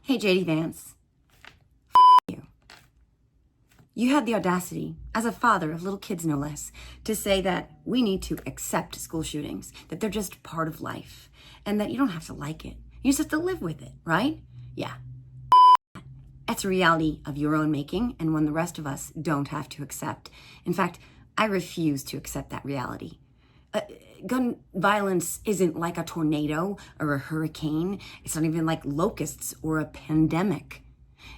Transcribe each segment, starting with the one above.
Hey, JD Vance. You. You had the audacity, as a father of little kids no less, to say that we need to accept school shootings, that they're just part of life, and that you don't have to like it. You just have to live with it, right? Yeah. That's a reality of your own making, and one the rest of us don't have to accept. In fact, I refuse to accept that reality. Gun violence isn't like a tornado or a hurricane. It's not even like locusts or a pandemic.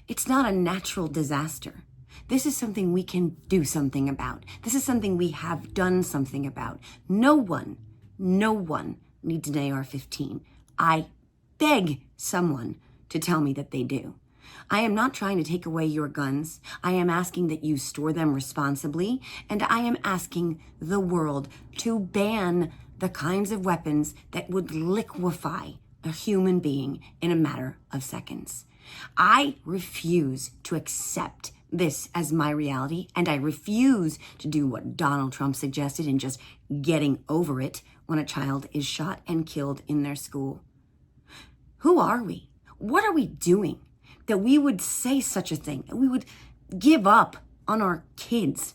It's not a natural disaster. This is something we can do something about. This is something we have done something about. No one needs an AR-15. I beg someone to tell me that they do. I am not trying to take away your guns. I am asking that you store them responsibly, and I am asking the world to ban the kinds of weapons that would liquefy a human being in a matter of seconds. I refuse to accept this as my reality, and I refuse to do what Donald Trump suggested in just getting over it when a child is shot and killed in their school. Who are we? What are we doing that we would say such a thing, that we would give up on our kids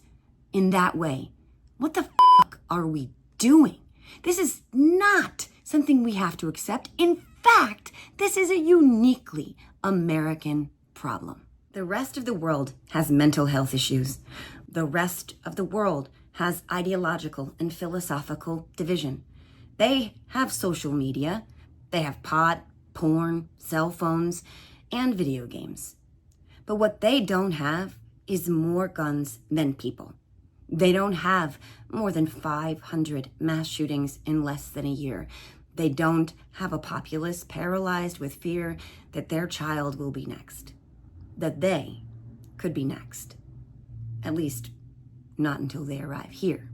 in that way? What the fuck are we doing? This is not something we have to accept. In fact, this is a uniquely American problem. The rest of the world has mental health issues. The rest of the world has ideological and philosophical division. They have social media. They have pot, porn, cell phones, and video games. But what they don't have is more guns than people. They don't have more than 500 mass shootings in less than a year. They don't have a populace paralyzed with fear that their child will be next, that they could be next. At least, not until they arrive here.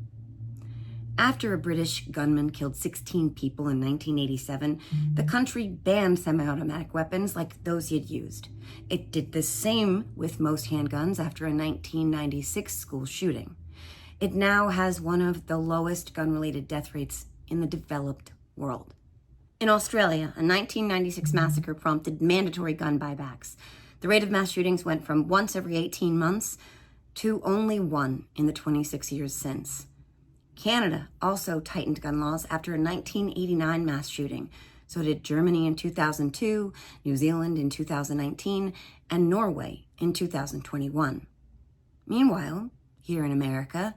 After a British gunman killed 16 people in 1987, the country banned semi-automatic weapons like those he had used. It did the same with most handguns after a 1996 school shooting. It now has one of the lowest gun-related death rates in the developed world. In Australia, a 1996 massacre prompted mandatory gun buybacks. The rate of mass shootings went from once every 18 months to only one in the 26 years since. Canada also tightened gun laws after a 1989 mass shooting. So did Germany in 2002, New Zealand in 2019, and Norway in 2021. Meanwhile, here in America,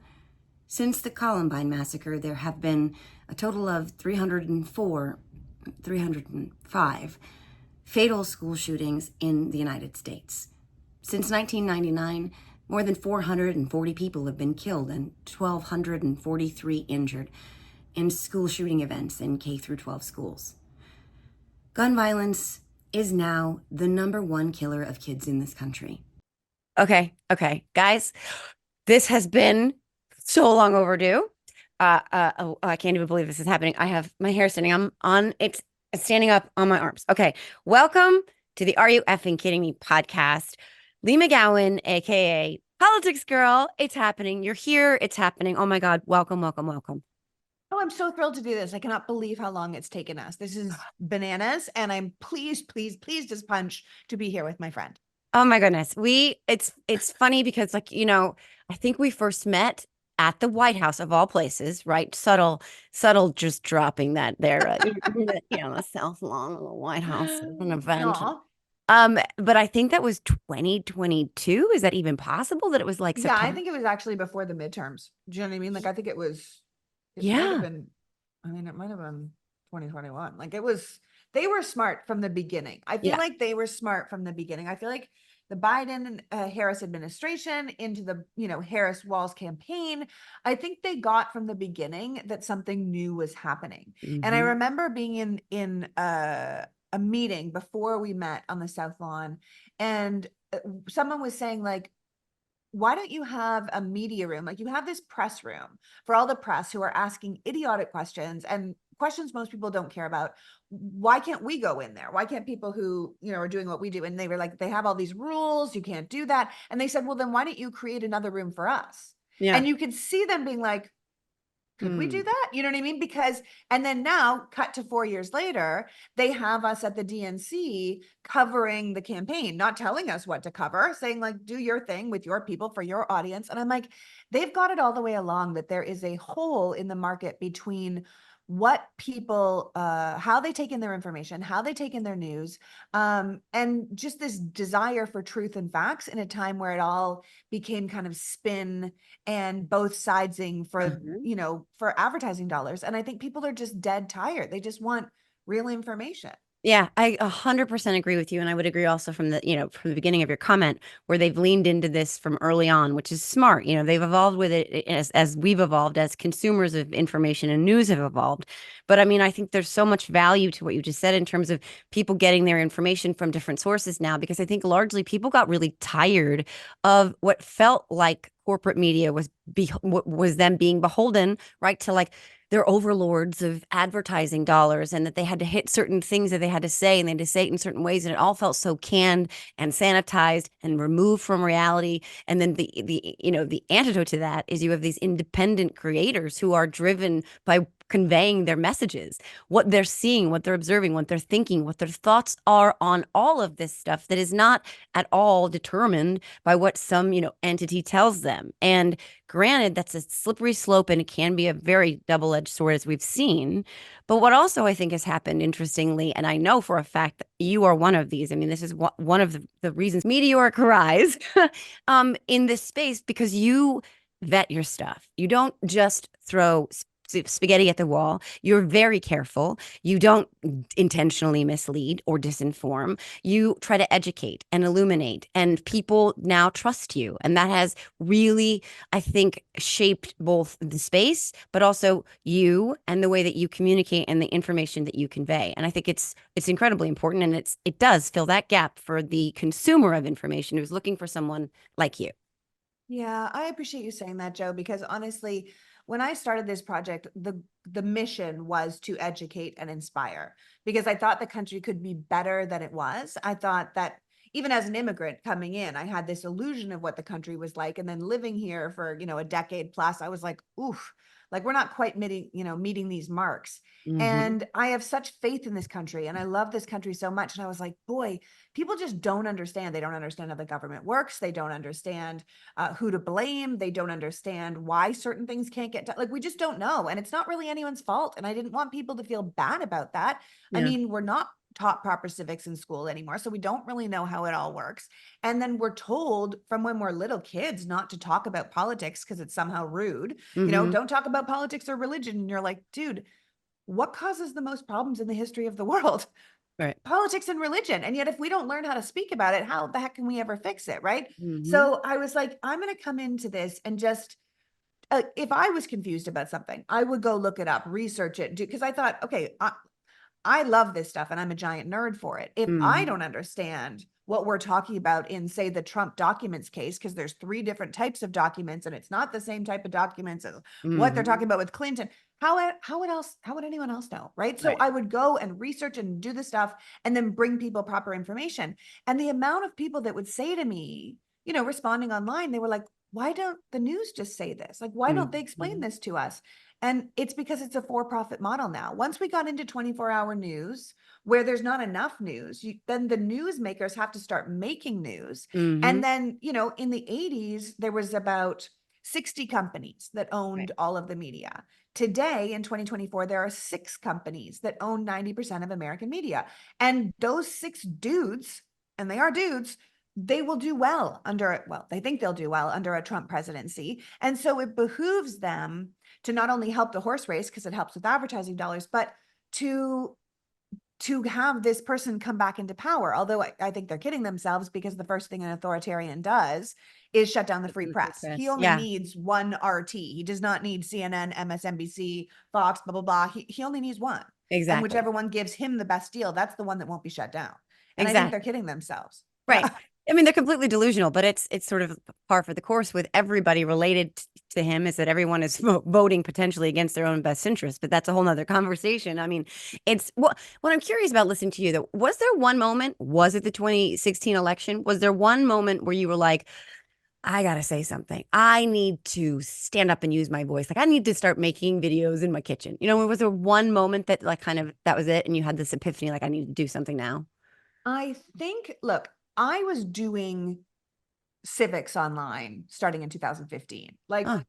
since the Columbine massacre, there have been a total of 305 fatal school shootings in the United States. Since 1999, more than 440 people have been killed and 1,243 injured in school shooting events in K through 12 schools. Gun violence is now the #1 killer of kids in this country. Okay, guys, this has been so long overdue. I can't even believe this is happening. I have my hair standing it's standing up on my arms. Okay, welcome to the Are You Effing Kidding Me podcast. Leigh McGowan, aka Politics Girl. It's happening. You're here. It's happening. Oh my God. Welcome. Oh, I'm so thrilled to do this. I cannot believe how long it's taken us. This is bananas. And I'm pleased as punch to be here with my friend. Oh my goodness. It's funny because I think we first met at the White House of all places, right? Subtle, just dropping that there, the South Lawn of the White House, an event. Aww. But I think that was 2022. Is that even possible that it was like September? Yeah, I think it was actually before the midterms. Do you know what I mean? Like, I think it Yeah. might have been 2021. Like they were smart from the beginning. I feel like they were smart from the beginning. I feel like the Biden and Harris administration into the, Harris Walz campaign, I think they got from the beginning that something new was happening. Mm-hmm. And I remember being in a meeting before we met on the South Lawn, and someone was saying, like, why don't you have a media room? Like, you have this press room for all the press who are asking idiotic questions and questions most people don't care about. Why can't we go in there? Why can't people who, are doing what we do? And they were like, they have all these rules. You can't do that. And they said, well, then why don't you create another room for us? Yeah. And you could see them being like, Could we do that? You know what I mean? Because, and then now, cut to 4 years later, they have us at the DNC covering the campaign, not telling us what to cover, saying like, do your thing with your people for your audience. And I'm like, they've got it all the way along that there is a hole in the market between what people, how they take in their information, how they take in their news, and just this desire for truth and facts in a time where it all became kind of spin and both sidesing for, Mhm. you know, for advertising dollars. And I think people are just dead tired. They just want real information. Yeah, I 100% agree with you. And I would agree also from from the beginning of your comment where they've leaned into this from early on, which is smart. They've evolved with it as we've evolved, as consumers of information and news have evolved. But I mean, I think there's so much value to what you just said in terms of people getting their information from different sources now, because I think largely people got really tired of what felt like corporate media was them being beholden, right, to like they're overlords of advertising dollars, and that they had to hit certain things that they had to say, and they had to say it in certain ways, and it all felt so canned and sanitized and removed from reality. And then the antidote to that is you have these independent creators who are driven by conveying their messages, what they're seeing, what they're observing, what they're thinking, what their thoughts are on all of this stuff that is not at all determined by what some entity tells them. And granted, that's a slippery slope, and it can be a very double-edged sword, as we've seen. But what also I think has happened, interestingly, and I know for a fact that you are one of these. I mean, this is one of the reasons meteoric rise in this space, because you vet your stuff. You don't just throw spaghetti at the wall. You're very careful. You don't intentionally mislead or disinform. You try to educate and illuminate, and people now trust you. And that has really, I think, shaped both the space, but also you and the way that you communicate and the information that you convey. And I think it's incredibly important, and it does fill that gap for the consumer of information who's looking for someone like you. Yeah, I appreciate you saying that, Joe, because honestly, when I started this project, the mission was to educate and inspire, because I thought the country could be better than it was. I thought that even as an immigrant coming in, I had this illusion of what the country was like. And then living here for, a decade plus, I was like, oof, like we're not quite meeting these marks. Hmm. And I have such faith in this country, and I love this country so much. And I was like, boy, people just don't understand. They don't understand how the government works. They don't understand who to blame. They don't understand why certain things can't get done. Like, we just don't know. And it's not really anyone's fault. And I didn't want people to feel bad about that. I Yeah. mean, we're not taught proper civics in school anymore. So we don't really know how it all works. And then we're told from when we're little kids not to talk about politics because it's somehow rude. Hmm. Don't talk about politics or religion. And you're like, dude, what causes the most problems in the history of the world? Right. Politics and religion. And yet, if we don't learn how to speak about it, how the heck can we ever fix it? Right. Hmm. So I was like, I'm going to come into this and just, if I was confused about something, I would go look it up, research it, because I thought, okay, I love this stuff and I'm a giant nerd for it. If I Hmm. don't understand what we're talking about in, say, the Trump documents case, because there's three different types of documents and it's not the same type of documents as what they're Hmm. talking about with Clinton, how would anyone else know? Right. So Right. I would go and research and do the stuff and then bring people proper information. And the amount of people that would say to me, responding online, they were like, why don't the news just say this? Like, why don't they explain Hmm. this to us? And it's because it's a for-profit model now. Once we got into 24-hour news, where there's not enough news, then the newsmakers have to start making news. Hmm. And then, in the 80s, there was about 60 companies that Right. owned all of the media. Today, in 2024, there are 6 companies that own 90% of American media. And those 6 dudes, and they are dudes, they will do well they think they'll do well under a Trump presidency. And so it behooves them to not only help the horse race because it helps with advertising dollars, but to have this person come back into power. Although I think they're kidding themselves, because the first thing an authoritarian does is shut down the free The free press. He press. only Yeah, needs one RT. He does not need CNN, MSNBC, Fox, blah, blah, blah. He only needs one. And exactly. whichever one gives him the best deal, that's the one that won't be shut down. And I think they're Exactly. kidding themselves. Right. I mean, they're completely delusional, but it's sort of par for the course with everybody related to him, is that everyone is voting potentially against their own best interest. But that's a whole nother conversation. I mean, it's what I'm curious about listening to you though. Was there one moment, was it the 2016 election? Was there one moment where you were like, I gotta say something. I need to stand up and use my voice. Like I need to start making videos in my kitchen. Was there one moment that like kind of that was it and you had this epiphany, like I need to do something now? I think, look, I was doing civics online starting in 2015. Like, Oh,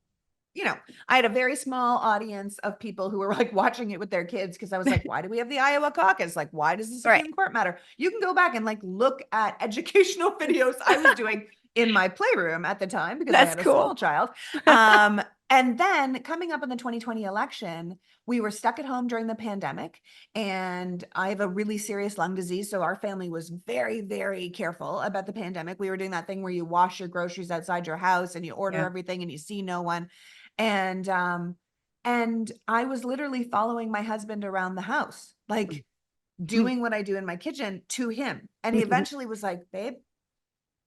I had a very small audience of people who were like watching it with their kids because I was like, why do we have the Iowa caucus? Like, why does the right. Supreme Court matter? You can go back and like look at educational videos I was doing in my playroom at the time because I That's had a small cool. child. And then coming up in the 2020 election, we were stuck at home during the pandemic, and I have a really serious lung disease. So our family was very, very careful about the pandemic. We were doing that thing where you wash your groceries outside your house and you order Yeah. everything and you see no one. And I was literally following my husband around the house, like doing what I do in my kitchen to him. And he eventually was like, babe,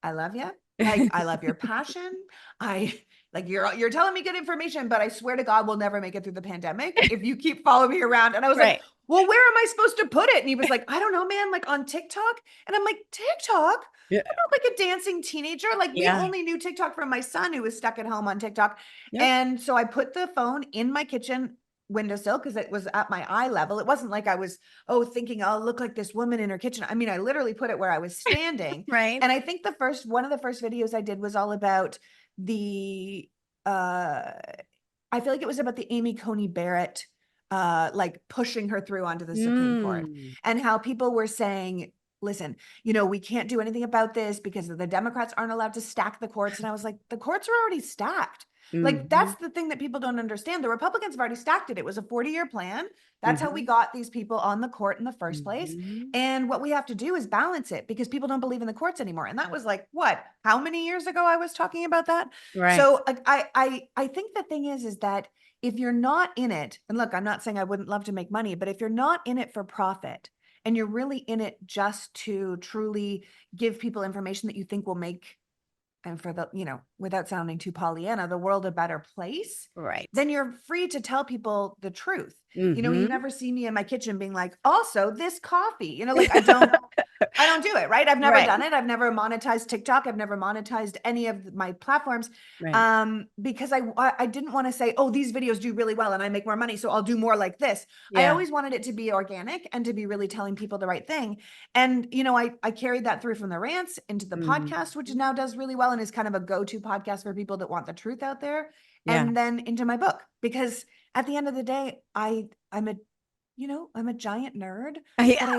I love you. Like, I love your passion. I like you're telling me good information, but I swear to God, we'll never make it through the pandemic if you keep following me around. And I was like, Right. well, where am I supposed to put it? And he was like, I don't know, man, like on TikTok. And I'm like, TikTok? Yeah. I'm not like a dancing teenager. Like we Yeah. only knew TikTok from my son who was stuck at home on TikTok. Yep. And so I put the phone in my kitchen windowsill because it was at my eye level. It wasn't like I was, thinking I'll look like this woman in her kitchen. I mean, I literally put it where I was standing. Right. And I think one of the first videos I did was all about the, I feel like it was about the Amy Coney Barrett, like pushing her through onto the Supreme Court, Mm. and how people were saying, listen, we can't do anything about this because the Democrats aren't allowed to stack the courts. And I was like, the courts are already stacked. Like, Hmm. that's the thing that people don't understand. The Republicans have already stacked it. It was a 40-year plan. That's how we Hmm. got these people on the court in the first place. Hmm. And what we have to do is balance it because people don't believe in the courts anymore. And that was like, what, how many years ago I was talking about that? Right. So like, I think the thing is that if you're not in it, and look, I'm not saying I wouldn't love to make money, but if you're not in it for profit and you're really in it just to truly give people information that you think will make, and for the, without sounding too Pollyanna, the world a better place, Right. then you're free to tell people the truth. You Hmm. never see me in my kitchen being like, also this coffee, like I don't do it, right? I've never Right. done it. I've never monetized TikTok. I've never monetized any of my platforms, Right. because I didn't want to say, oh, these videos do really well and I make more money, so I'll do more like this. I Yeah. always wanted it to be organic and to be really telling people the right thing. And I carried that through from the rants into the Hmm. podcast, which now does really well and is kind of a go-to podcast for people that want the truth out there, Yeah. and then into my book, because at the end of the day, I'm a giant nerd, Yeah. but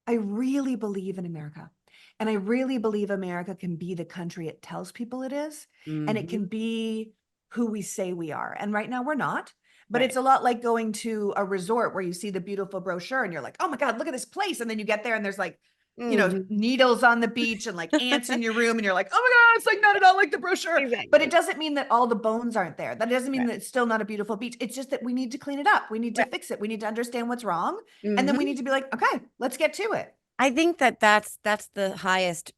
I really believe in America. And I really believe America can be the country it tells people it is, and it can Hmm. be who we say we are. And right now we're not. But Right. it's a lot like going to a resort where you see the beautiful brochure and you're like, oh my God, look at this place. And then you get there and there's like, Hmm. needles on the beach and like ants in your room. And you're like, oh my God, it's like not at all like the brochure. But it Exactly. doesn't mean that all the bones aren't there. That doesn't mean Right. that it's still not a beautiful beach. It's just that we need to clean it up. We need to Right. fix it. We need to understand what's wrong. And then we Hmm. need to be like, okay, let's get to it. I think that that's the highest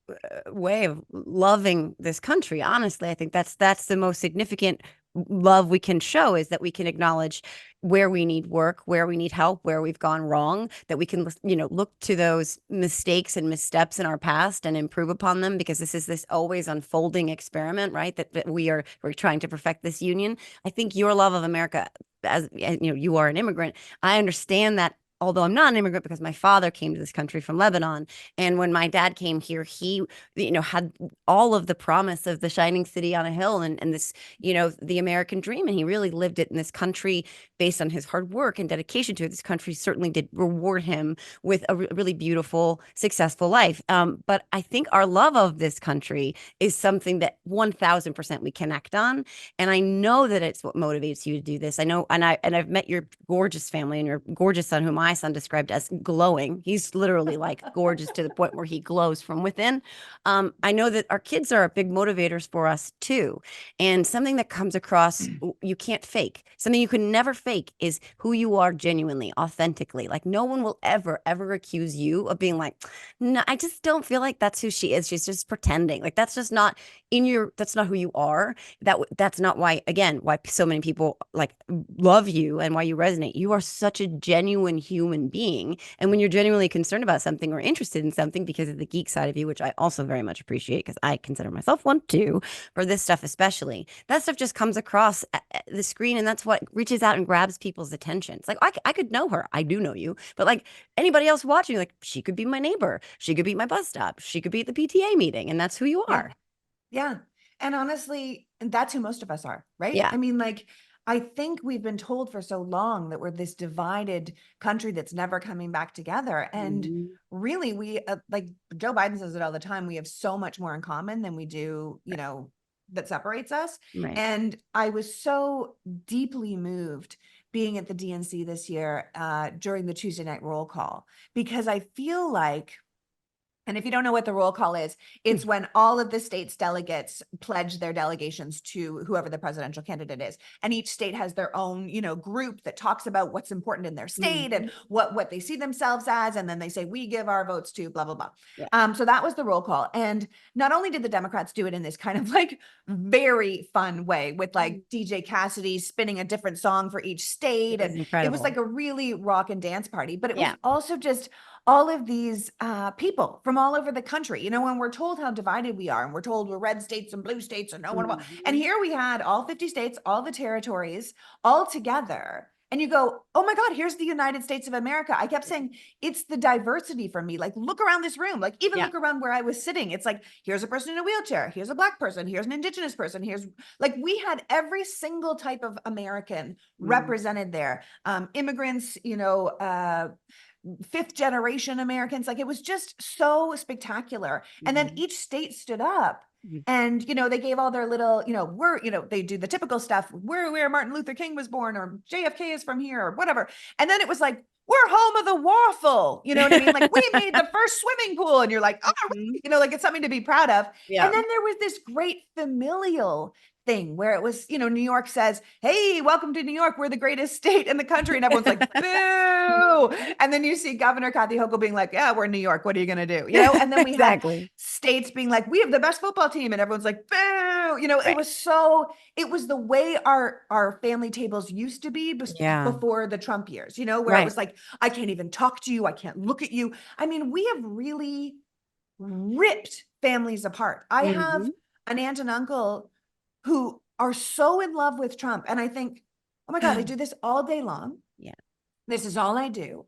way of loving this country. Honestly, I think that's the most significant love we can show is that we can acknowledge where we need work, where we need help, where we've gone wrong, that we can, look to those mistakes and missteps in our past and improve upon them because this is this always unfolding experiment, right? That we're trying to perfect this union. I think your love of America, as you are an immigrant, I understand that although I'm not an immigrant because my father came to this country from Lebanon. And when my dad came here, he, had all of the promise of the shining city on a hill and this, the American dream. And he really lived it in this country based on his hard work and dedication to it. This country certainly did reward him with a really beautiful, successful life. But I think our love of this country is something that 1000% we connect on. And I know that it's what motivates you to do this. I know, and I've met your gorgeous family and your gorgeous son, whom my son described as glowing. He's literally like gorgeous to the point where he glows from within. I know that our kids are big motivators for us too. And something that comes across you can't fake. Something you can never fake is who you are genuinely, authentically. Like no one will ever accuse you of being like, no, I just don't feel like that's who she is. She's just pretending. Like that's just not that's not who you are. That's not why, again, why so many people like love you and why you resonate. You are such a genuine human human being. And when you're genuinely concerned about something or interested in something because of the geek side of you, which I also very much appreciate because I consider myself one too, for this stuff especially, that stuff just comes across the screen and that's what reaches out and grabs people's attention. It's like, I could know her. I do know you. But like anybody else watching, like she could be my neighbor. She could be at my bus stop. She could be at the PTA meeting. And that's who you Yeah. are. Yeah. And honestly, that's who most of us are, right? Yeah. I mean, like, I think we've been told for so long that we're this divided country that's never coming back together. And Mhm. really, we, like Joe Biden says it all the time, we have so much more in common than we do, that separates us. Right. And I was so deeply moved being at the DNC this year during the Tuesday night roll call, because I feel like, and if you don't know what the roll call is, it's when all of the state's delegates pledge their delegations to whoever the presidential candidate is. And each state has their own, group that talks about what's important in their state and what they see themselves as. And then they say, we give our votes to blah, blah, blah. Yeah. So that was the roll call. And not only did the Democrats do it in this kind of like very fun way with like DJ Cassidy spinning a different song for each state. It was And it was incredible. like a really rock and dance party, but it was Yeah. also just all of these people from all over the country, when we're told how divided we are and we're told we're red states and blue states and no one, and here we had all 50 states, all the territories all together. And you go, oh my God, here's the United States of America. I kept saying, it's the diversity for me. Like, look around this room, like even look around where I was sitting. It's like, here's a person in a wheelchair. Here's a Black person. Here's an Indigenous person. Here's like, we had every single type of American represented there. Immigrants, fifth generation Americans. Like, it was just so spectacular. And then each state stood up and, they gave all their little, they do the typical stuff. Where Martin Luther King was born, or JFK is from here, or whatever. And then it was like, we're home of the waffle. You know what I mean? Like, we made the first swimming pool, and you're like, oh, like it's something to be proud of. Yeah. And then there was this great familial thing where it was, New York says, hey, welcome to New York. We're the greatest state in the country. And everyone's like, boo. And then you see Governor Kathy Hochul being like, yeah, we're in New York. What are you going to do? And then we had states being like, we have the best football team. And everyone's like, boo. It was the way our family tables used to be before the Trump years, where it was like, I can't even talk to you. I can't look at you. I mean, we have really ripped families apart. I have an aunt and uncle who are so in love with Trump. And I think, oh my God, I do this all day long. Yeah. This is all I do.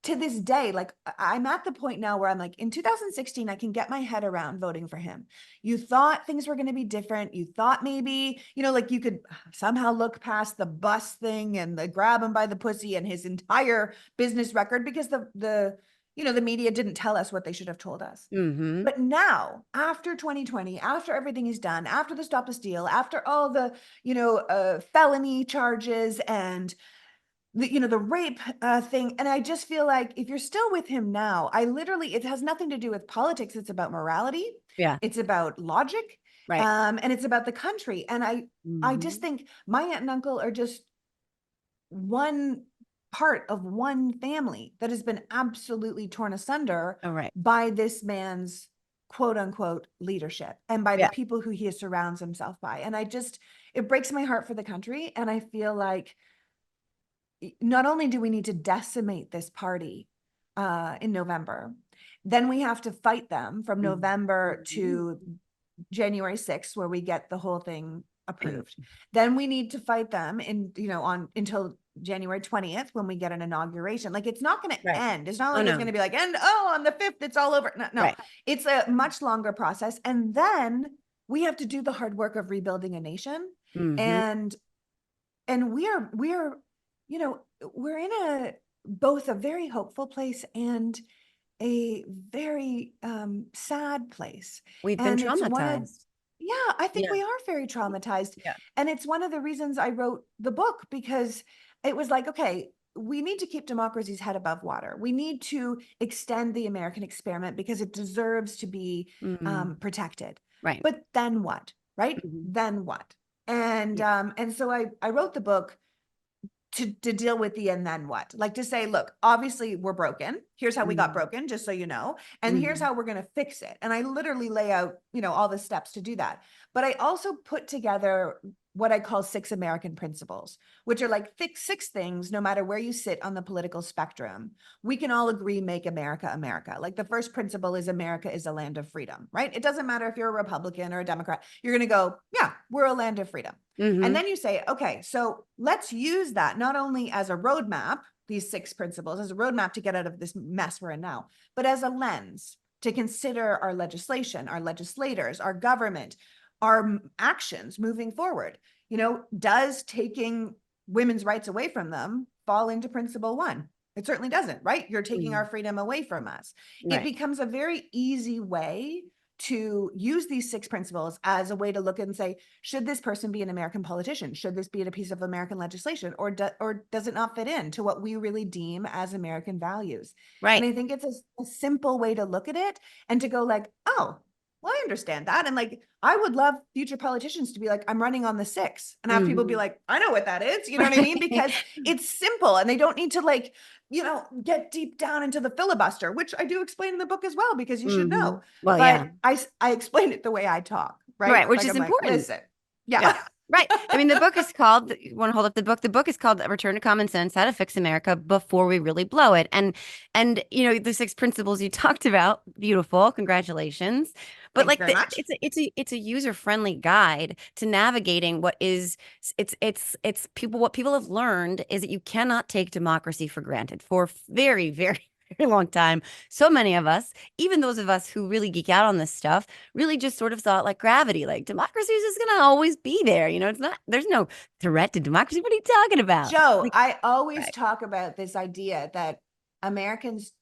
To this day, like, I'm at the point now where I'm like, in 2016, I can get my head around voting for him. You thought things were going to be different. You thought maybe, like you could somehow look past the bus thing and the grab him by the pussy and his entire business record, because the media didn't tell us what they should have told us. But now, after 2020, after everything is done, after the Stop the Steal, after all the, felony charges and the rape thing. And I just feel like if you're still with him now, it has nothing to do with politics. It's about morality. Yeah. It's about logic. Right. And it's about the country. And I just think my aunt and uncle are just one part of one family that has been absolutely torn asunder by this man's quote unquote leadership and by the people who he surrounds himself by. And it breaks my heart for the country. And I feel like not only do we need to decimate this party in November, then we have to fight them from November to January 6th, where we get the whole thing approved. Then we need to fight them until January 20th, when we get an inauguration. Like, it's not going to end. It's not like it's going to be like, and on the 5th, it's all over. No. It's a much longer process. And then we have to do the hard work of rebuilding a nation. And we're in both a very hopeful place and a very sad place. We've been traumatized. I think we are very traumatized. And it's one of the reasons I wrote the book, because it was like, okay, we need to keep democracy's head above water. We need to extend the American experiment because it deserves to be protected. Right. But then what? Right? Then what? And so I wrote the book to deal with the and then what, like to say, look, obviously we're broken. Here's how we got broken, just so you know, and here's how we're going to fix it. And I literally lay out, all the steps to do that. But I also put together what I call 6 American principles, which are like six things, no matter where you sit on the political spectrum, we can all agree make America America. Like the first principle is America is a land of freedom, right? It doesn't matter if you're a Republican or a Democrat, you're going to go, yeah, we're a land of freedom. And then you say, okay, so let's use that not only as a roadmap, these 6 principles as a roadmap to get out of this mess we're in now, but as a lens to consider our legislation, our legislators, our government, our actions moving forward. You know, does taking women's rights away from them fall into principle 1? It certainly doesn't, right? You're taking our freedom away from us. It becomes a very easy way to use these 6 principles as a way to look and say, should this person be an American politician? Should this be a piece of American legislation? Or does it not fit into what we really deem as American values? Right. And I think it's a simple way to look at it and to go like, oh, well, I understand that. And like, I would love future politicians to be like, I'm running on the 6 and have people be like, I know what that is. You know what I mean? Because it's simple and they don't need to like, you know, get deep down into the filibuster, which I do explain in the book as well, because you should know. Well, but I explain it the way I talk, right? Right, which like, is I'm important. Like, listen, yeah. Right. I mean, the book is called, you want to hold up the book? The book is called Return to Common Sense, How to Fix America Before We Really Blow It. And you know, the 6 principles you talked about, beautiful, congratulations. But Thanks like very much. it's a user-friendly guide to navigating what is people what people have learned is that you cannot take democracy for granted for very, very very long time. So many of us, even those of us who really geek out on this stuff, really just sort of thought like gravity, like democracy is just going to always be there. You know, it's not, there's no threat to democracy. What are you talking about? Joe, Like, I always right. talk about this idea that Americans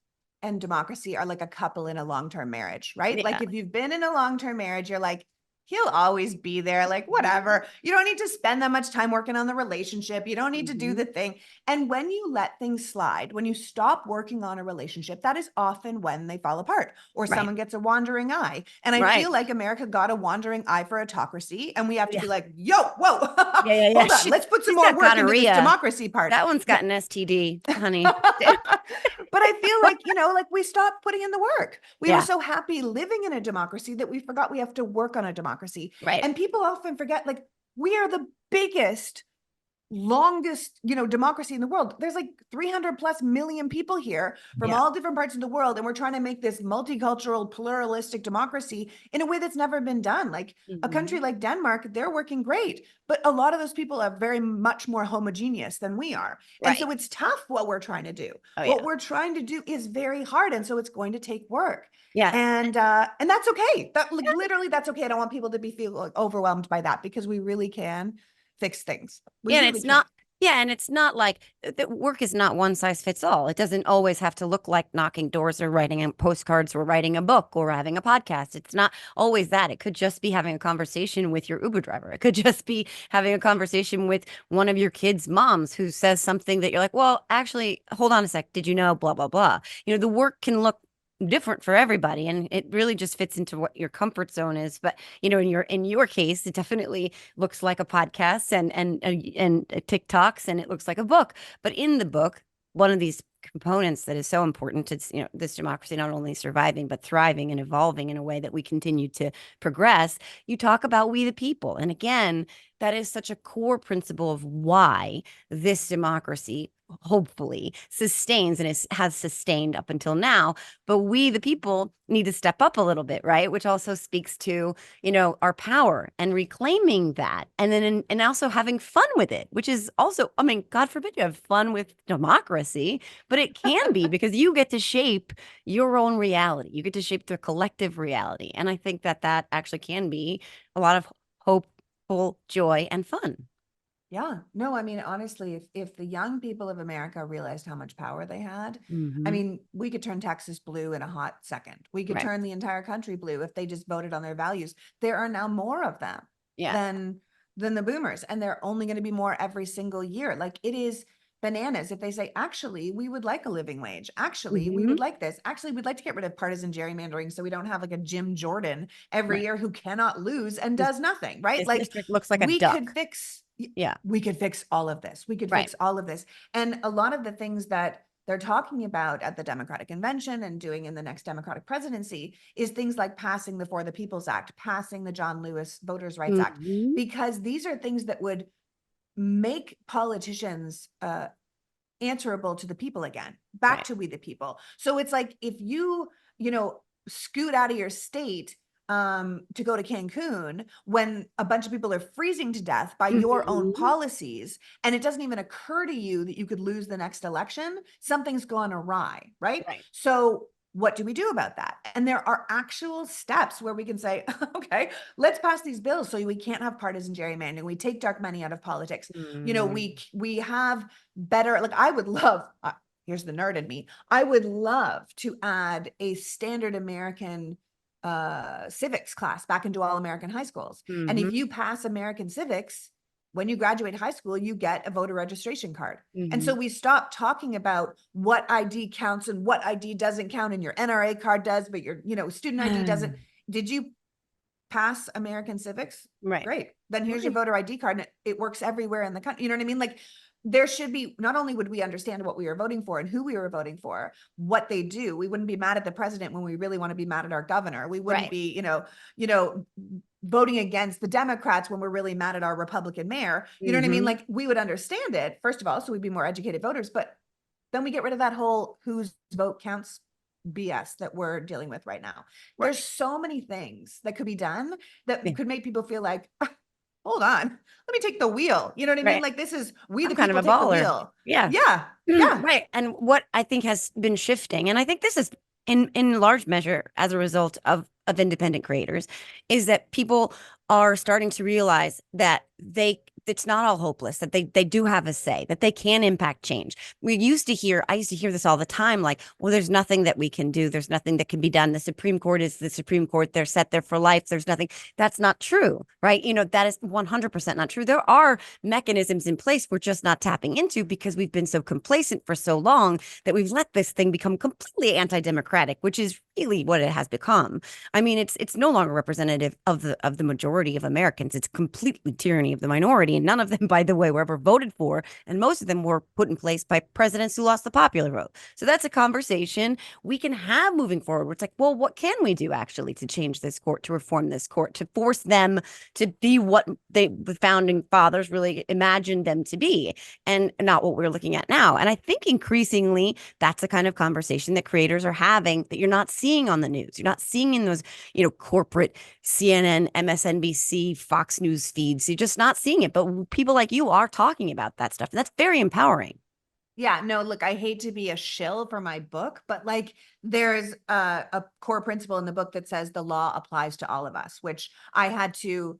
and democracy are like a couple in a long-term marriage, right? Yeah. Like if you've been in a long-term marriage, you're like, he'll always be there, like whatever. You don't need to spend that much time working on the relationship. You don't need to do the thing. And when you let things slide, when you stop working on a relationship, that is often when they fall apart or Right. someone gets a wandering eye. And I feel like America got a wandering eye for autocracy. And we have to be like, yo, whoa, hold on. Let's put some She's more got work into this gonorrhea. democracy part. That one's got an STD, honey. But I feel like, you know, like we stopped putting in the work. We were Yeah. so happy living in a democracy that we forgot we have to work on a democracy. Right. And people often forget, like, we are the biggest, longest, you know, democracy in the world. There's like 300 plus million people here from all different parts of the world. And we're trying to make this multicultural, pluralistic democracy in a way that's never been done. Like a country like Denmark, they're working great, but a lot of those people are very much more homogeneous than we are. And so it's tough what we're trying to do. What we're trying to do is very hard. And so it's going to take work. Yeah. And that's okay. That like literally that's okay. I don't want people to be feel like overwhelmed by that because we really can fix things. We and really it's can. not, yeah, and it's not like the work is not one size fits all. It doesn't always have to look like knocking doors or writing postcards or writing a book or having a podcast. It's not always that. It could just be having a conversation with your Uber driver. It could just be having a conversation with one of your kids' moms who says something that you're like, well, actually, hold on a sec. Did you know? Blah, blah, blah. You know, the work can look different for everybody, and it really just fits into what your comfort zone is. But you know, in your case, it definitely looks like a podcast and TikToks, and it looks like a book. But in the book, one of these components that is so important to, you know, this democracy not only surviving but thriving and evolving in a way that we continue to progress, you talk about we the people. And again, that is such a core principle of why this democracy hopefully sustains and has sustained up until now. But we the people need to step up a little bit, right? Which also speaks to, you know, our power and reclaiming that, and then and also having fun with it, which is also, I mean, God forbid you have fun with democracy, but it can be because you get to shape your own reality. You get to shape the collective reality. And I think that that actually can be a lot of hopeful joy and fun. Yeah, no, I mean, honestly, if the young people of America realized how much power they had, I Mhm. mean, we could turn Texas blue in a hot second. We could Right. turn the entire country blue if they just voted on their values. There are now more of them Yeah. than the boomers, and they're only going to be more every single year. Like it is bananas if they say, actually, we would like a living wage. Actually, we would Mhm. like this. Actually, we'd like to get rid of partisan gerrymandering so we don't have like a Jim Jordan every Right. year who cannot lose and This, does nothing, right? this Like district looks like a we could duck. fix Yeah. we could fix all of this. We could Right. fix all of this. And a lot of the things that they're talking about at the Democratic convention and doing in the next Democratic presidency is things like passing the For the People's Act, passing the John Lewis Voters' Rights Act, because these are things that would make politicians answerable to the people again, back to we the people. So it's like, if you scoot out of your state to go to Cancun when a bunch of people are freezing to death by your own policies, and it doesn't even occur to you that you could lose the next election, something's gone awry, right? So what do we do about that? And there are actual steps where we can say, okay, let's pass these bills so we can't have partisan gerrymandering. We take dark money out of politics. We have better, like, I would love, here's the nerd in me, I would love to add a standard American civics class back into all American high schools. And if you pass American civics, when you graduate high school, you get a voter registration card. And so we stop talking about what ID counts and what ID doesn't count, and your NRA card does, but your, student ID doesn't. Did you pass American civics? Right. Great. Then here's your voter ID card, and it works everywhere in the country. You know what I mean? Like, there should be, not only would we understand what we were voting for and who we were voting for, what they do. We wouldn't be mad at the president when we really want to be mad at our governor. We wouldn't be, voting against the Democrats when we're really mad at our Republican mayor. You know what I mean? Like, we would understand it, first of all, so we'd be more educated voters, but then we get rid of that whole whose vote counts BS that we're dealing with right now. There's so many things that could be done that could make people feel like, hold on, let me take the wheel. You know what I mean? Like, this is, we the people take the wheel. Yeah. Right. And what I think has been shifting, and I think this is in large measure as a result of independent creators, is that people are starting to realize that it's not all hopeless, that they do have a say, that they can impact change. I used to hear this all the time, like, well, there's nothing that we can do. There's nothing that can be done. The Supreme Court is the Supreme Court. They're set there for life. There's nothing. That's not true, right? That is 100% not true. There are mechanisms in place we're just not tapping into because we've been so complacent for so long that we've let this thing become completely anti-democratic, which is really what it has become. I mean, it's no longer representative of the majority of Americans. It's completely tyranny of the minority. And none of them, by the way, were ever voted for. And most of them were put in place by presidents who lost the popular vote. So that's a conversation we can have moving forward. Where it's like, well, what can we do actually to change this court, to reform this court, to force them to be what the founding fathers really imagined them to be, and not what we're looking at now. And I think increasingly that's the kind of conversation that creators are having that you're not seeing on the news. You're not seeing in those, corporate CNN, MSNBC, Fox News feeds. You're just not seeing it. But people like you are talking about that stuff. And that's very empowering. Yeah, no, look, I hate to be a shill for my book, but like, there's a core principle in the book that says the law applies to all of us, which I had to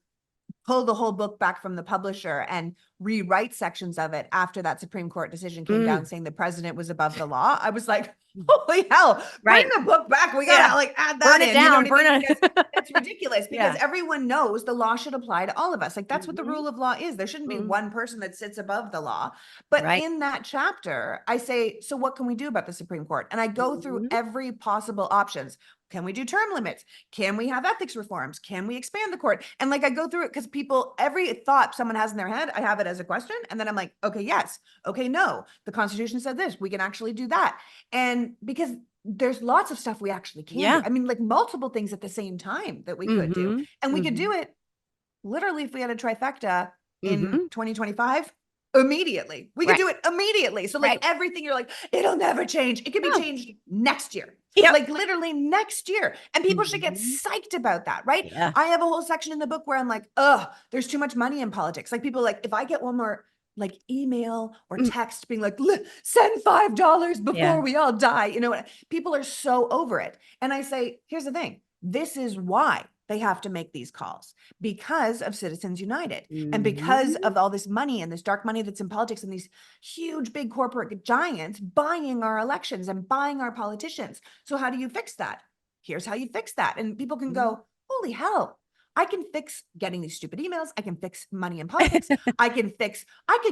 pull the whole book back from the publisher and rewrite sections of it after that Supreme Court decision came down saying the president was above the law. I was like, holy hell, bring the book back. We gotta like add that burn in. It down, burn it. That's ridiculous because everyone knows the law should apply to all of us. Like, that's what the rule of law is. There shouldn't be one person that sits above the law. But in that chapter, I say, so what can we do about the Supreme Court? And I go through every possible options. Can we do term limits? Can we have ethics reforms? Can we expand the court? And like, I go through it because people, every thought someone has in their head, I have it as a question. And then I'm like, okay, yes. Okay, no. The Constitution said this. We can actually do that. And because there's lots of stuff we actually can do. I mean, like, multiple things at the same time that we could do. And we could do it literally if we had a trifecta in 2025. Immediately. We could do it immediately. So like everything, you're like, it'll never change. It could be changed next year. Like, literally next year. And people should get psyched about that, right? I have a whole section in the book where I'm like, there's too much money in politics. Like, people like, if I get one more like email or text being like, send $5 before we all die. People are so over it. And I say, here's the thing. This is why they have to make these calls, because of Citizens United and because of all this money and this dark money that's in politics and these huge, big corporate giants buying our elections and buying our politicians. So how do you fix that? Here's how you fix that. And people can go, holy hell, I can fix getting these stupid emails. I can fix money in politics. I could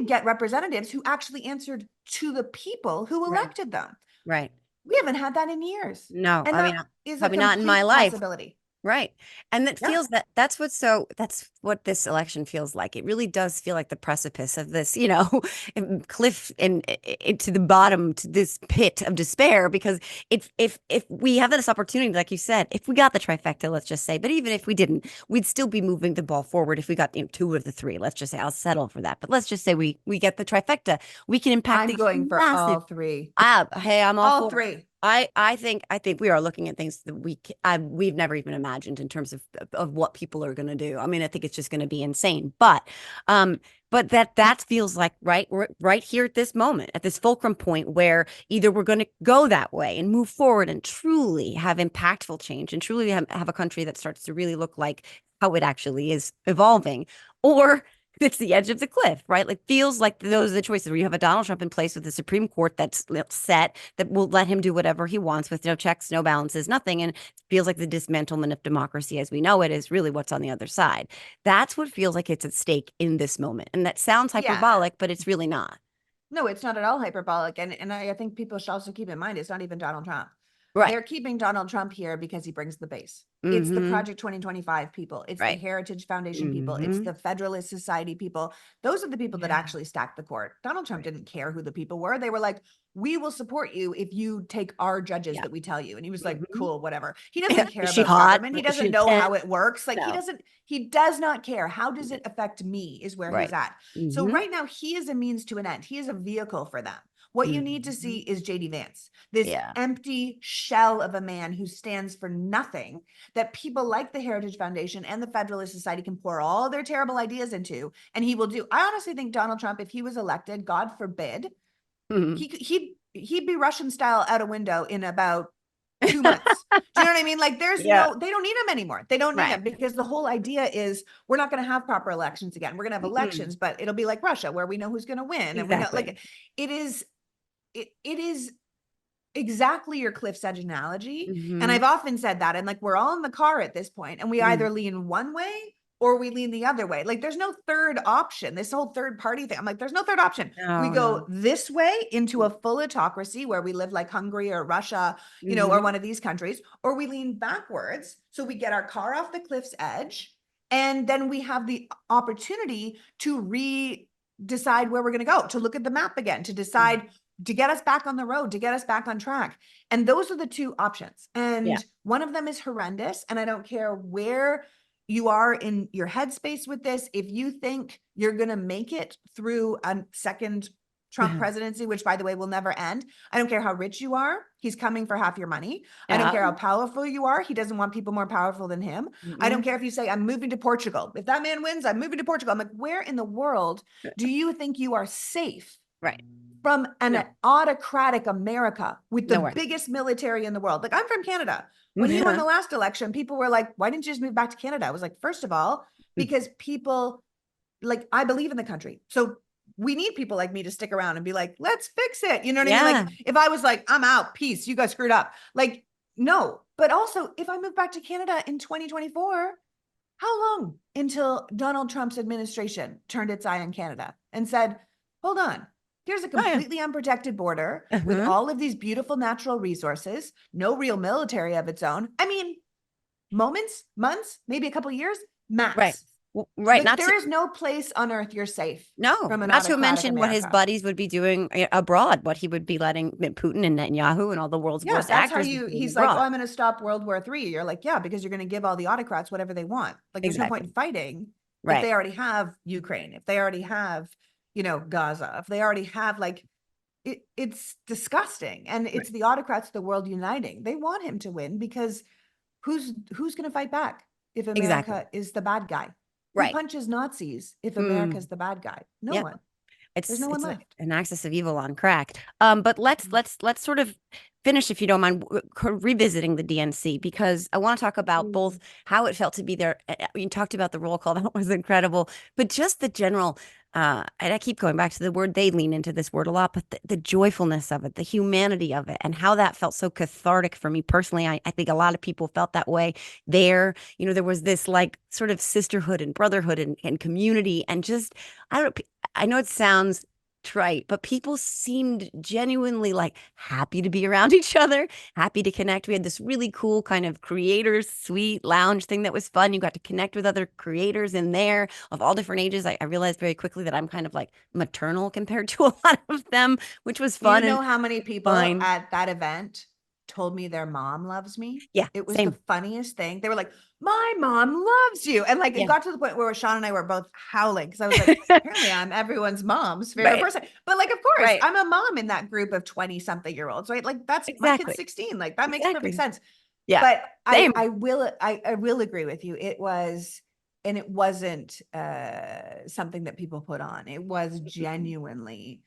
get representatives who actually answered to the people who elected them. Right. We haven't had that in years. No, and I mean, is probably not in my life. Possibility. Right. And that Yeah. feels that's what this election feels like. It really does feel like the precipice of this, cliff and to the bottom to this pit of despair because if we have this opportunity, like you said, if we got the trifecta, let's just say, but even if we didn't, we'd still be moving the ball forward if we got two of the three. Let's just say I'll settle for that. But let's just say we get the trifecta. We can impact I'm the going for massive all three. hey, I'm all All for it. three. I think we are looking at things that we've never even imagined in terms of what people are going to do. I mean, I think it's just going to be insane. But that feels like we're right here at this moment, at this fulcrum point where either we're going to go that way and move forward and truly have impactful change and truly have a country that starts to really look like how it actually is evolving, or it's the edge of the cliff, right? Like feels like those are the choices where you have a Donald Trump in place with the Supreme Court that's set that will let him do whatever he wants with no checks, no balances, nothing. And it feels like the dismantlement of democracy as we know it is really what's on the other side. That's what feels like it's at stake in this moment. And that sounds Yeah. hyperbolic, but it's really not. No, it's not at all hyperbolic. And I think people should also keep in mind it's not even Donald Trump. Right. They're keeping Donald Trump here because he brings the base. It's the Mm-hmm. Project 2025 people. It's the Right. Heritage Foundation people. It's Mm-hmm. the Federalist Society people. Those are the people that Yeah. actually stacked the court. Donald Trump Right. didn't care who the people were. They were like, we will support you if you take our judges Yeah. that we tell you. And he was like, Mm-hmm. cool, whatever. He doesn't care Is she about hot? government. He Is she doesn't a know 10? how it works. Like No. he does not care. How does it affect me is where he's Right. at. So Mm-hmm. right now he is a means to an end. He is a vehicle for them. What you need to Mm-hmm. see is JD Vance, this Yeah. empty shell of a man who stands for nothing, that people like the Heritage Foundation and the Federalist Society can pour all their terrible ideas into, and he will do. I honestly think Donald Trump, if he was elected, God forbid, Mm-hmm. he'd be Russian style out a window in about 2 months. Do you know what I mean? Like Yeah. they don't need him anymore. They don't need Right. him because the whole idea is we're not going to have proper elections again. We're going to have Mm-hmm. elections, but it'll be like Russia where we know who's going to win. And we know Exactly. like it is, it is exactly your cliff's edge analogy. And Mm-hmm. I've often said that. And like, we're all in the car at this point and we Mm-hmm. either lean one way or we lean the other way. Like, there's no third option. This whole third party thing. I'm like, there's no third option. We No, go no. this way into a full autocracy where we live like Hungary or Russia, or Mm-hmm. one of these countries, or we lean backwards. So we get our car off the cliff's edge. And then we have the opportunity to decide where we're going to go, to look at the map again, to decide to get us back on the road, to get us back on track. And those are the two options. Yeah. And one of them is horrendous. And I don't care where you are in your headspace with this. If you think you're going to make it through a second Trump presidency, which by the way will never end. I don't care how rich you are. He's coming for half your money. I don't Yeah. care how powerful you are. He doesn't want people more powerful than him. I don't Mm-mm. care if you say, I'm moving to Portugal. If that man wins, I'm moving to Portugal. I'm like, where in the world do you think you are safe Right. from an No. autocratic America with the Nowhere. biggest military in the world? Like, I'm from Canada. When he won Yeah. the last election, people were like, why didn't you just move back to Canada? I was like, first of all, because people, like, I believe in the country. So we need people like me to stick around and be like, let's fix it. You know what I mean? Yeah. Like, if I was like, I'm out, peace, you guys screwed up. Like, no. But also, if I move back to Canada in 2024, how long until Donald Trump's administration turned its eye on Canada and said, hold on, here's a Oh, yeah. completely unprotected border with Uh-huh. all of these beautiful natural resources, no real military of its own. I mean, moments, months, maybe a couple of years, Right. max. Right. Like, there is no place on earth you're safe No, from an not to autocratic mention what his America. buddies would be doing abroad, what he would be letting Putin and Netanyahu and all the world's Yeah, worst that's how actors be doing he's like, oh, abroad. I'm going to stop World War III. You're like, yeah, because you're going to give all the autocrats whatever they want. Like, there's no point in Exactly. fighting if Right. they already have Ukraine, if they already have, Gaza, if they already have, like, it's disgusting. And Right. it's the autocrats of the world uniting. They want him to win because who's going to fight back if Exactly. America is the bad guy? Who Right. punches Nazis if Mm. America's the bad guy? No Yeah. one. There's It's no one it's like left. an axis of evil on crack. But let's sort of finish, if you don't mind, revisiting the DNC because I want to talk about both how it felt to be there. You talked about the roll call; that was incredible. But just the general, and I keep going back to the word. They lean into this word a lot, but the joyfulness of it, the humanity of it, and how that felt so cathartic for me personally. I think a lot of people felt that way there. There was this like sort of sisterhood and brotherhood and community, and just I don't. I know it sounds trite, but people seemed genuinely like happy to be around each other, happy to connect. We had this really cool kind of creators suite lounge thing that was fun. You got to connect with other creators in there of all different ages. I realized very quickly that I'm kind of like maternal compared to a lot of them, which was You fun and know how many people fine. at that event told me their mom loves me? Yeah, It was the same. funniest thing. They were like, "My mom loves you." And like it Yeah. got to the point where Sean and I were both howling because I was like, apparently I'm everyone's mom's favorite Right, person. But like, of course, right. I'm a mom in that group of 20 something year olds, right? Like that's my kid's Exactly. 16. Like that makes perfect Exactly. sense. Yeah. But Same. I will agree with you. It was, and it wasn't something that people put on. It was genuinely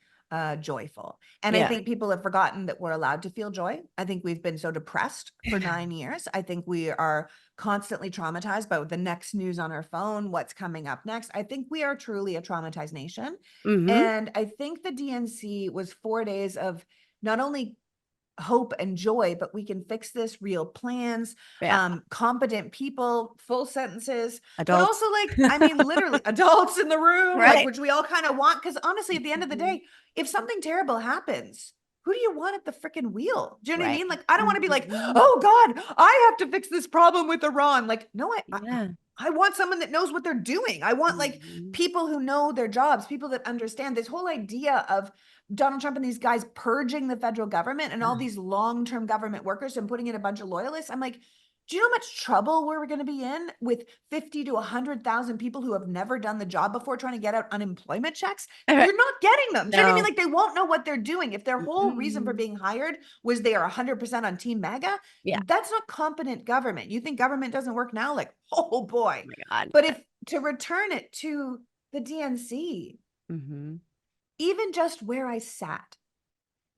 joyful. And I Yeah. think people have forgotten that we're allowed to feel joy. I think we've been so depressed for 9 years. I think we are constantly traumatized by the next news on our phone, what's coming up next. I think we are truly a traumatized nation. Mm-hmm. And I think the DNC was 4 days of not only hope and joy, but we can fix this, real plans, Yeah. competent people, full sentences, but Adults. also like, I mean, literally adults in the room, like, Right. which we all kind of want. Cause honestly, at the end of the Mhm. day, if something terrible happens, who do you want at the freaking wheel? Do you know what I Right. mean? Like, I don't want to be like, Mhm. oh God, I have to fix this problem with Iran. Like, no, Yeah. I want someone that knows what they're doing. I want like Mhm. people who know their jobs, people that understand this whole idea of Donald Trump and these guys purging the federal government and all Oh, these long-term government workers and putting in a bunch of loyalists. I'm like, do you know how much trouble we're going to be in with 50 to 100,000 people who have never done the job before trying to get out unemployment checks? all right. You're not getting them. Do you know what I mean? No. Like they won't know what they're doing. If their whole reason for Mhm. being hired was they are 100% on Team MAGA, Yeah. that's not competent government. You think government doesn't work now? Like, oh boy. Oh my God. But if to return it to the DNC, Mm-hmm. even just where I sat,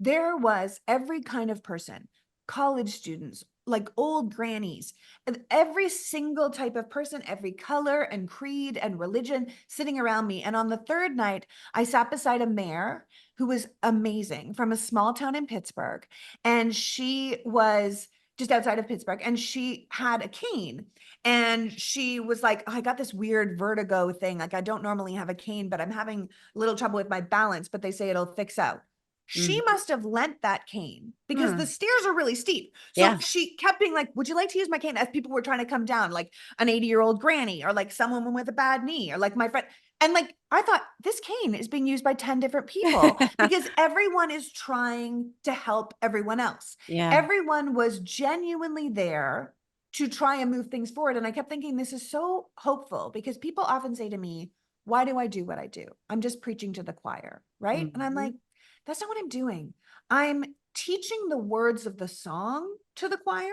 there was every kind of person, college students, like old grannies, and every single type of person, every color and creed and religion sitting around me. And on the third night, I sat beside a mayor who was amazing from a small town in Pittsburgh. And she was just outside of Pittsburgh and she had a cane. And she was like, oh, I got this weird vertigo thing. Like, I don't normally have a cane, but I'm having a little trouble with my balance, but they say it'll fix out. She Mm-hmm. must have lent that cane because the Hmm. stairs are really steep. So Yeah. she kept being like, would you like to use my cane? As people were trying to come down, like an 80-year-old granny or like someone with a bad knee or like my friend. And like, I thought this cane is being used by 10 different people because everyone is trying to help everyone else. Yeah. Everyone was genuinely there to try and move things forward. And I kept thinking, this is so hopeful because people often say to me, why do I do what I do? I'm just preaching to the choir, right? And I'm Mm-hmm. like, that's not what I'm doing. I'm teaching the words of the song to the choir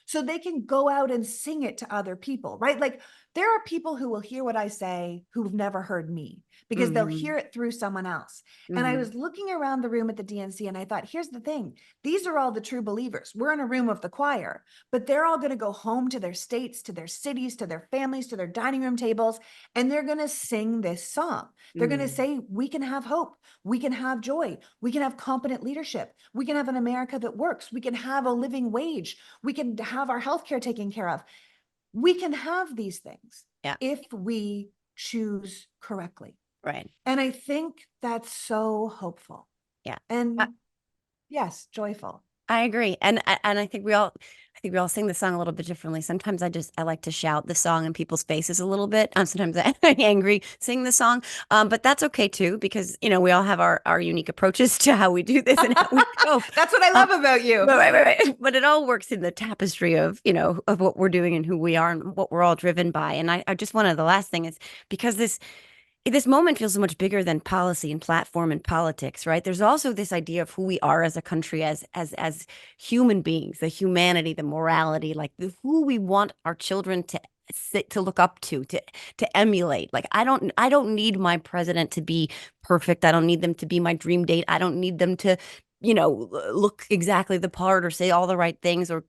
so they can go out and sing it to other people, right? Like there are people who will hear what I say who've never heard me because they'll Mm-hmm. hear it through someone else. And I Mm-hmm. was looking around the room at the DNC and I thought, here's the thing. These are all the true believers. We're in a room of the choir, but they're all going to go home to their states, to their cities, to their families, to their dining room tables, and they're going to sing this song. They're going to Mm-hmm. say, we can have hope. We can have joy. We can have competent leadership. We can have an America that works. We can have a living wage. We can have our healthcare taken care of. We can have these things Yeah. if we choose correctly. Right. And I think that's so hopeful Yeah. and yes, joyful. I agree. And I think we all sing the song a little bit differently. Sometimes I like to shout the song in people's faces a little bit. Sometimes I'm angry sing the song. But that's okay too, because we all have our unique approaches to how we do this and how we cope. That's what I Um, love about you. right. But it all works in the tapestry of what we're doing and who we are and what we're all driven by. And I just wanted the last thing is because this moment feels so much bigger than policy and platform and politics, right? There's also this idea of who we are as a country, as human beings, the humanity, the morality, like who we want our children to look up to emulate. Like I don't need my president to be perfect. I don't need them to be my dream date. I don't need them to look exactly the part or say all the right things or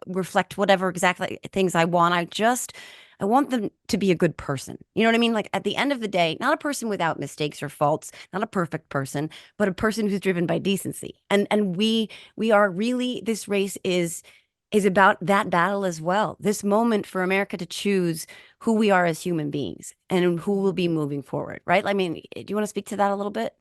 reflect whatever exactly things I want. I want them to be a good person. You know what I mean? Like at the end of the day, not a person without mistakes or faults, not a perfect person, but a person who's driven by decency. And we are really, this race is about that battle as well. This moment for America to choose who we are as human beings and who will be moving forward, right? I mean, do you want to speak to that a little bit?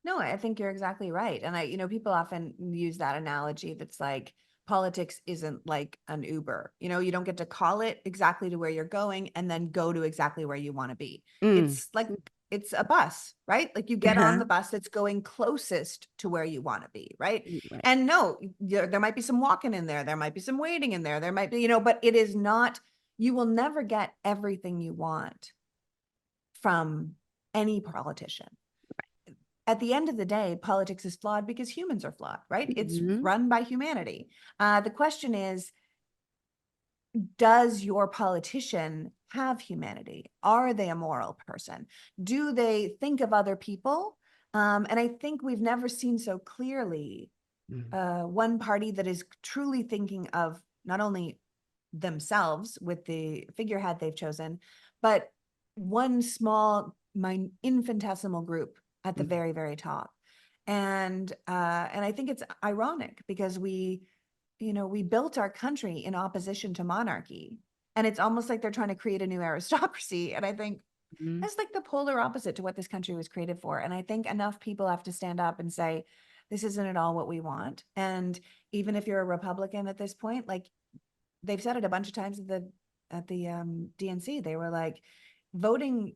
No, I think you're exactly right. And people often use that analogy that's like politics isn't like an Uber. You don't get to call it exactly to where you're going and then go to exactly where you want to be. Mm. It's like it's a bus, right? Like you get on the bus that's going closest to where you want to be, right? Right. And no, there might be some walking in there, there might be some waiting in there might be, but it is not, you will never get everything you want from any politician. At the end of the day, politics is flawed because humans are flawed, right? It's Mhm. run by humanity. The question is, does your politician have humanity? Are they a moral person? Do they think of other people? And I think we've never seen so clearly one party that is truly thinking of not only themselves with the figurehead they've chosen, but one small, infinitesimal group at the very, very top. And I think it's ironic because we built our country in opposition to monarchy, and it's almost like they're trying to create a new aristocracy. And I think Mhm. that's like the polar opposite to what this country was created for. And I think enough people have to stand up and say, this isn't at all what we want. And even if you're a Republican at this point, like they've said it a bunch of times at the DNC, they were like, voting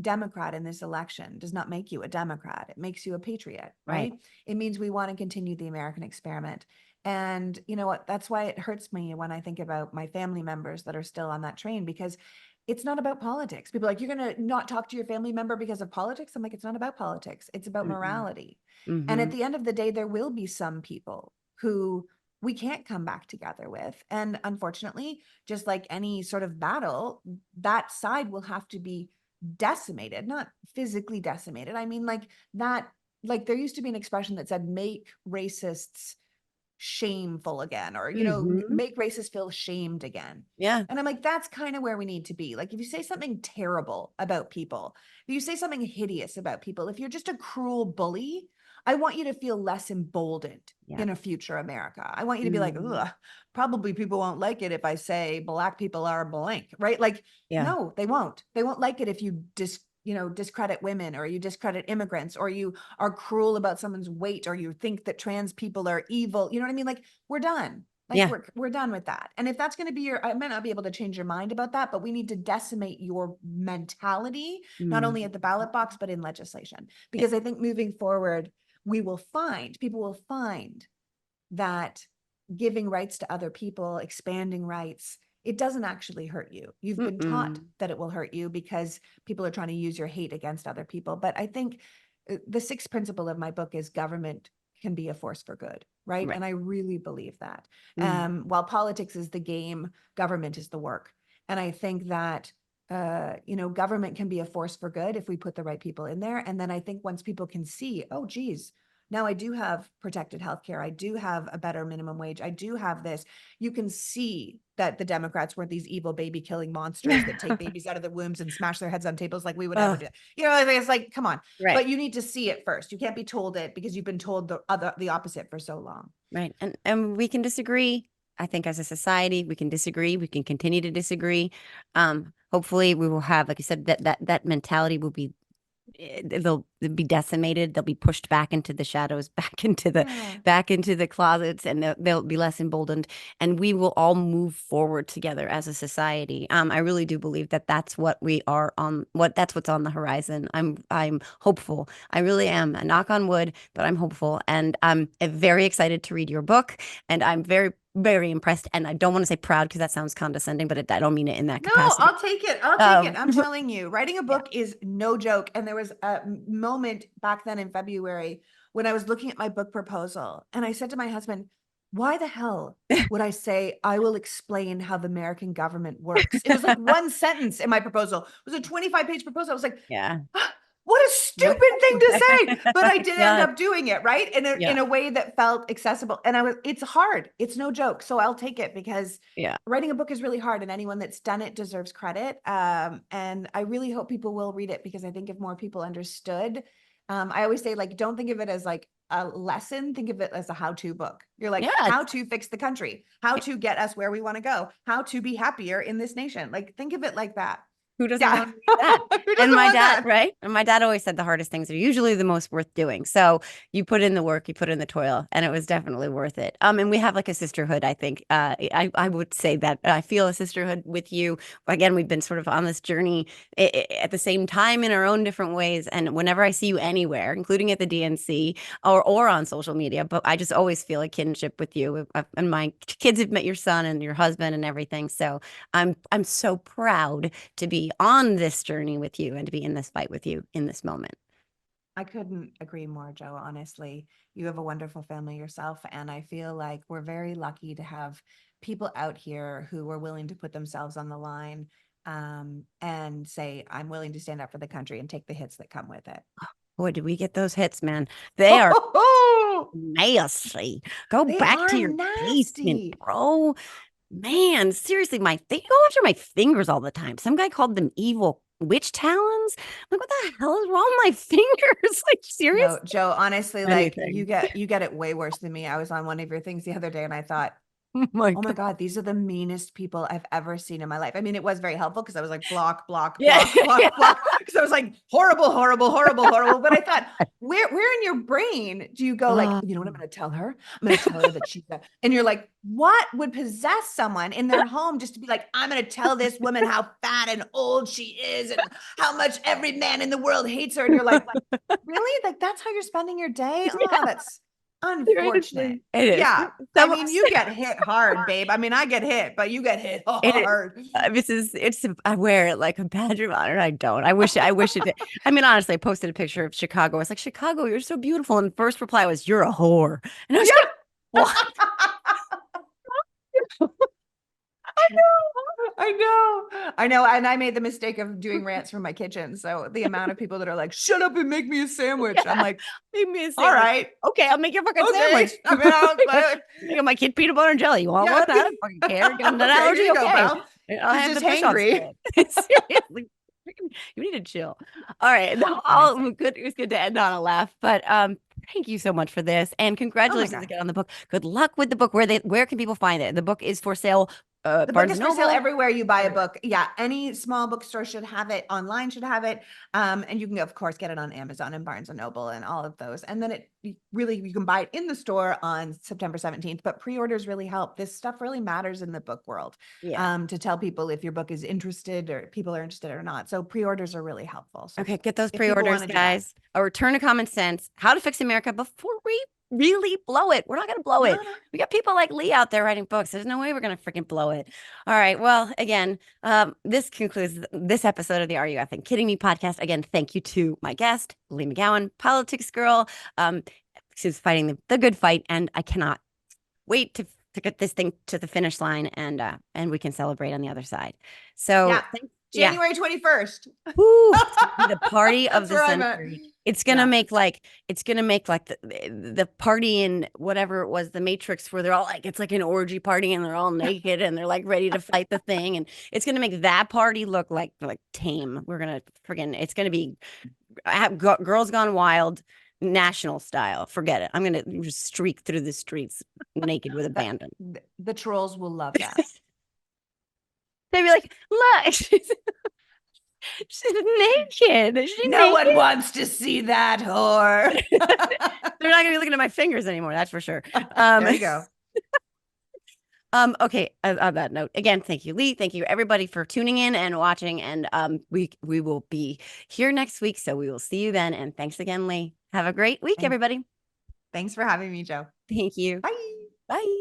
Democrat in this election does not make you a Democrat. It makes you a patriot, Right. right? It means we want to continue the American experiment. And you know what? That's why it hurts me when I think about my family members that are still on that train, because it's not about politics. People are like, you're going to not talk to your family member because of politics? I'm like, it's not about politics. It's about Mm-mm. morality. And at Mhm. the end of the day, there will be some people who we can't come back together with. And unfortunately, just like any sort of battle, that side will have to be decimated, not physically decimated. I mean, like that, like there used to be an expression that said, make racists shameful again, or, Mhm. make racists feel shamed again. Yeah. And I'm like, that's kind of where we need to be. Like, if you say something terrible about people, if you say something hideous about people, if you're just a cruel bully, I want you to feel less emboldened Yeah. in a future America. I want you to be like, Mhm. ugh, probably people won't like it if I say black people are blank, right? Like, Yeah. no, they won't. They won't like it if you discredit women, or you discredit immigrants, or you are cruel about someone's weight, or you think that trans people are evil. You know what I mean? Like, we're done. Like, Yeah. we're done with that. And if that's going to be I might not be able to change your mind about that, but we need to decimate your mentality, not Mm. only at the ballot box, but in legislation. Yeah. Because I think moving forward, people will find that giving rights to other people, expanding rights, it doesn't actually hurt you. You've been taught Mm-mm. that it will hurt you because people are trying to use your hate against other people. But I think the sixth principle of my book is government can be a force for good, right? Right. And I really believe that. Mm. While politics is the game, government is the work. And I think that government can be a force for good if we put the right people in there. And then I think once people can see, oh, geez, now I do have protected healthcare. I do have a better minimum wage. I do have this. You can see that the Democrats weren't these evil baby killing monsters that take babies out of the wombs and smash their heads on tables like we would ever Oh, do. I think it's like, come on. right. But you need to see it first. You can't be told it because you've been told the opposite for so long. Right. And we can disagree. I think as a society, we can disagree. We can continue to disagree. Hopefully we will have, like I said, that mentality will be they'll be decimated. They'll be pushed back into the shadows, Yeah. back into the closets, and they'll be less emboldened. And we will all move forward together as a society. I really do believe that that's what we are on. That's what's on the horizon. I'm hopeful. I really am. A knock on wood, but I'm hopeful, and I'm very excited to read your book. And I'm very very impressed. And I don't want to say proud because that sounds condescending, but I don't mean it in that No, capacity. I'll take it. I'll take it. I'm Yeah. telling you, writing a book is no joke. And there was a moment back then in February when I was looking at my book proposal, and I said to my husband, why the hell would I say I will explain how the American government works? It was like one sentence in my proposal. It was a 25-page proposal. I was like, Yeah. "Ah, what a stupid thing to say. But I did end Yeah. up doing it, right? In Yeah. a way that felt accessible. And it's hard. It's no joke. So I'll take it because Yeah. writing a book is really hard, and anyone that's done it deserves credit. And I really hope people will read it, because I think if more people understood, I always say, like, don't think of it as like a lesson, think of it as a how-to book. You're like, Yeah. how to fix the country, how to get us where we want to go, how to be happier in this nation. Like, think of it like that. Who doesn't Yeah. want to do that? Who And doesn't my want dad, that? right? And my dad always said the hardest things are usually the most worth doing. So you put in the work, you put in the toil, and it was definitely worth it. And we have like a sisterhood, I think. I would say that I feel a sisterhood with you. Again, we've been sort of on this journey at the same time in our own different ways. And whenever I see you anywhere, including at the DNC or on social media, but I just always feel a kinship with you. And my kids have met your son and your husband and everything. So I'm so proud to be on this journey with you and to be in this fight with you in this moment. I couldn't agree more, Joe. Honestly, you have a wonderful family yourself. And I feel like we're very lucky to have people out here who are willing to put themselves on the line and say, I'm willing to stand up for the country and take the hits that come with it. Boy, did we get those hits, man. They are nasty. Go They back to are your basement, nasty. bro. Man, seriously, they go after my fingers all the time. Some guy called them evil witch talons. I'm like, what the hell is wrong with my fingers? Like, seriously? No, Joe, honestly, like Anything. you get it way worse than me. I was on one of your things the other day and I thought, Oh my oh my God. God, these are the meanest people I've ever seen in my life. I mean, it was very helpful because I was like, block, block, Yeah. block, block, block. Because I was like, horrible, horrible, horrible, horrible. But I thought, where in your brain do you go like, you know what I'm going to tell her? I'm going to tell her that she's a, and you're like, what would possess someone in their home just to be like, I'm going to tell this woman how fat and old she is and how much every man in the world hates her. And you're like, really? Like, that's how you're spending your day? Oh, that's unfortunate. Seriously. It is. Yeah. I mean, you get hit hard, babe. I mean, I get hit, but you get hit It is. hard. I wear it like a badge of honor. I don't. I wish it did. I mean, honestly, I posted a picture of Chicago. I was like, Chicago, you're so beautiful. And the first reply was, you're a whore. And I was like, what? I know. And I made the mistake of doing rants from my kitchen. So the amount of people that are like, shut up and make me a sandwich. I'm like, Make me a all sandwich. right. Okay, I'll make you a fucking Okay. sandwich. I mean, I Make my kid peanut butter and jelly. You want Yeah. one? I don't fucking care. Get an Okay, allergy. here you go, Okay. pal. I'll She's have the just fish on hangry. spread. Seriously. You need to chill. All right. Good. It was good to end on a laugh. But thank you so much for this. And Oh my congratulations God. again on the book. Good luck with the book. Where can people find it? The book is for sale. The book Barnes is and for sale Noble. everywhere you buy a book. Yeah, any small bookstore should have it. Online should have it. And you can, of course, get it on Amazon and Barnes and Noble and all of those. And then you can buy it in the store on September 17th. But pre-orders really help. This stuff really matters in the book world. Yeah. To tell people if your book is interested or people are interested or not. So pre-orders are really helpful. So Okay, get those if people pre-orders, want to do that. guys. A Return to Common Sense, How to Fix America Before We Really Blow It. We're not going to blow it. No. We got people like Leigh out there writing books. There's no way we're going to freaking blow it. All right. Well, again, this concludes this episode of the Are You Effing Kidding Me podcast. Again, thank you to my guest, Leigh McGowan, politics girl. She's fighting the good fight, and I cannot wait to get this thing to the finish line, and we can celebrate on the other side. So Yeah. thanks. January 21st. Woo, it's gonna be the party of That's the where I'm at. century. It's gonna make like the party in whatever it was, the Matrix, where they're all like, it's like an orgy party and they're all naked and they're like ready to fight the thing. And it's gonna make that party look like tame. We're gonna it's gonna be Girls Gone Wild national style. Forget it. I'm gonna just streak through the streets naked with abandon. The trolls will love that. They'd be like, look, she's naked. No one wants to see that whore. They're not gonna be looking at my fingers anymore. That's for sure. There you go. Okay. On that note, again, thank you, Leigh. Thank you, everybody, for tuning in and watching. And we will be here next week, so we will see you then. And thanks again, Leigh. Have a great week, everybody. Thanks for having me, Joe. Thank you. Bye. Bye.